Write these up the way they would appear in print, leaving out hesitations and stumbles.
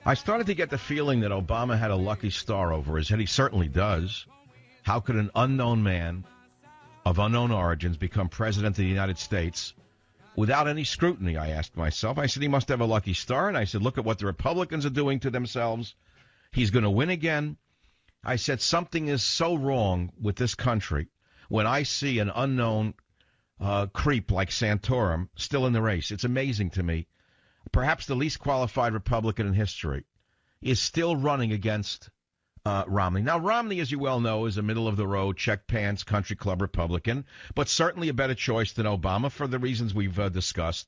I started to get the feeling that Obama had a lucky star over his head. He certainly does. How could an unknown man of unknown origins become president of the United States without any scrutiny, I asked myself. I said, he must have a lucky star. And I said, look at what the Republicans are doing to themselves. He's going to win again. I said, something is so wrong with this country when I see an unknown creep like Santorum still in the race. It's amazing to me. Perhaps the least qualified Republican in history is still running against Romney. Now, Romney, as you well know, is a middle-of-the-road, check-pants, country club Republican, but certainly a better choice than Obama for the reasons we've discussed.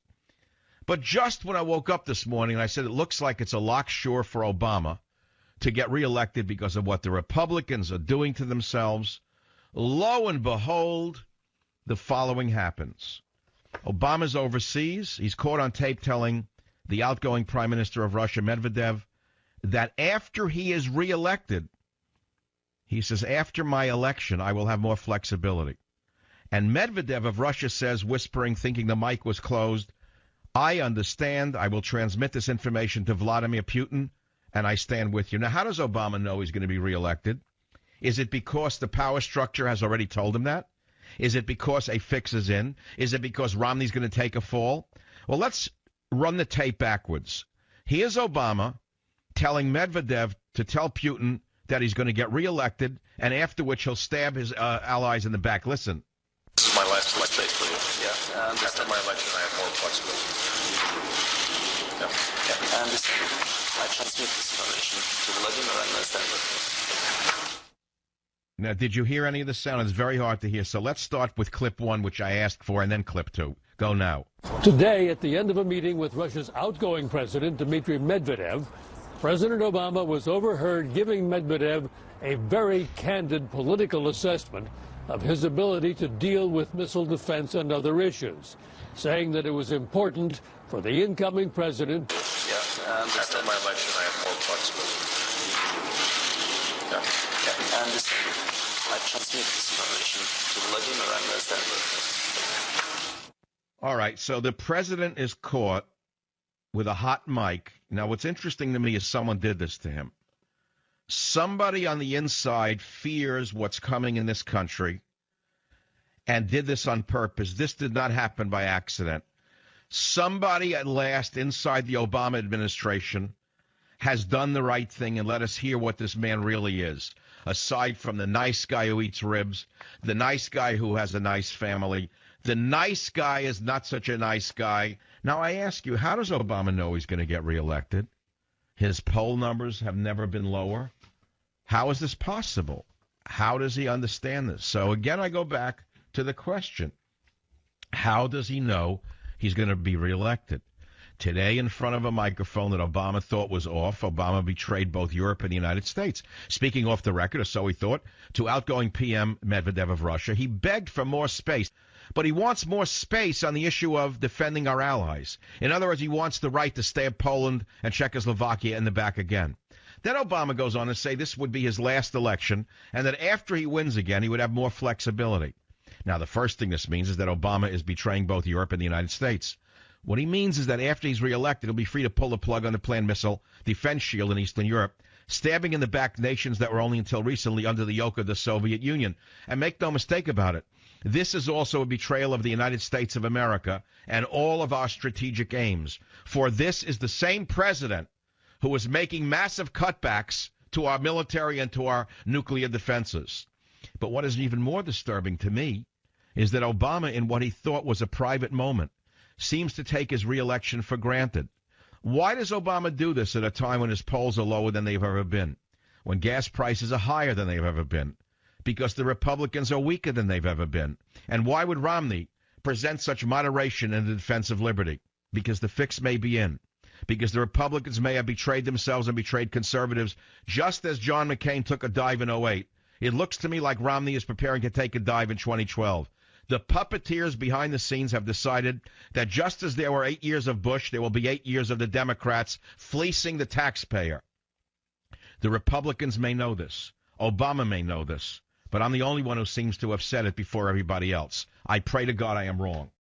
But just when I woke up this morning, I said it looks like it's a lock sure for Obama to get reelected because of what the Republicans are doing to themselves. Lo and behold, the following happens. Obama's overseas. He's caught on tape telling the outgoing Prime Minister of Russia, Medvedev, that after he is reelected, he says, after my election, I will have more flexibility. And Medvedev of Russia says, whispering, thinking the mic was closed, I understand. I will transmit this information to Vladimir Putin, and I stand with you. Now, how does Obama know he's going to be reelected? Is it because the power structure has already told him that? Is it because a fix is in? Is it because Romney's going to take a fall? Well, let's run the tape backwards. Here's Obama telling Medvedev to tell Putin that he's going to get reelected, and after which he'll stab his allies in the back. Listen. This is my last election for you. Yeah. And after my election, I have more flexibility. Yeah. And I transmit this information to Vladimir and I stand with him. Now, did you hear any of the sound? It's very hard to hear. So let's start with clip 1, which I asked for, and then clip 2. Go now. Today, at the end of a meeting with Russia's outgoing president, Dmitry Medvedev, President Obama was overheard giving Medvedev a very candid political assessment of his ability to deal with missile defense and other issues, saying that it was important for the incoming president. Yeah, and after my election, I have more flexibility. Yeah. And I transmit this information to Vladimir and I stand with him. All right, so the president is caught with a hot mic. Now, what's interesting to me is someone did this to him. Somebody on the inside fears what's coming in this country and did this on purpose. This did not happen by accident. Somebody at last inside the Obama administration has done the right thing, and let us hear what this man really is. Aside from the nice guy who eats ribs, the nice guy who has a nice family, the nice guy is not such a nice guy. Now, I ask you, how does Obama know he's going to get reelected? His poll numbers have never been lower. How is this possible? How does he understand this? So, again, I go back to the question. How does he know he's going to be reelected? Today, in front of a microphone that Obama thought was off, Obama betrayed both Europe and the United States. Speaking off the record, or so he thought, to outgoing PM Medvedev of Russia, he begged for more space. But he wants more space on the issue of defending our allies. In other words, he wants the right to stab Poland and Czechoslovakia in the back again. Then Obama goes on to say this would be his last election, and that after he wins again, he would have more flexibility. Now, the first thing this means is that Obama is betraying both Europe and the United States. What he means is that after he's reelected, he'll be free to pull the plug on the planned missile defense shield in Eastern Europe, stabbing in the back nations that were only until recently under the yoke of the Soviet Union. And make no mistake about it, this is also a betrayal of the United States of America and all of our strategic aims. For this is the same president who is making massive cutbacks to our military and to our nuclear defenses. But what is even more disturbing to me is that Obama, in what he thought was a private moment, seems to take his reelection for granted. Why does Obama do this at a time when his polls are lower than they've ever been, when gas prices are higher than they've ever been? Because the Republicans are weaker than they've ever been. And why would Romney present such moderation in the defense of liberty? Because the fix may be in. Because the Republicans may have betrayed themselves and betrayed conservatives, just as John McCain took a dive in '08. It looks to me like Romney is preparing to take a dive in 2012. The puppeteers behind the scenes have decided that just as there were 8 years of Bush, there will be 8 years of the Democrats fleecing the taxpayer. The Republicans may know this. Obama may know this. But I'm the only one who seems to have said it before everybody else. I pray to God I am wrong.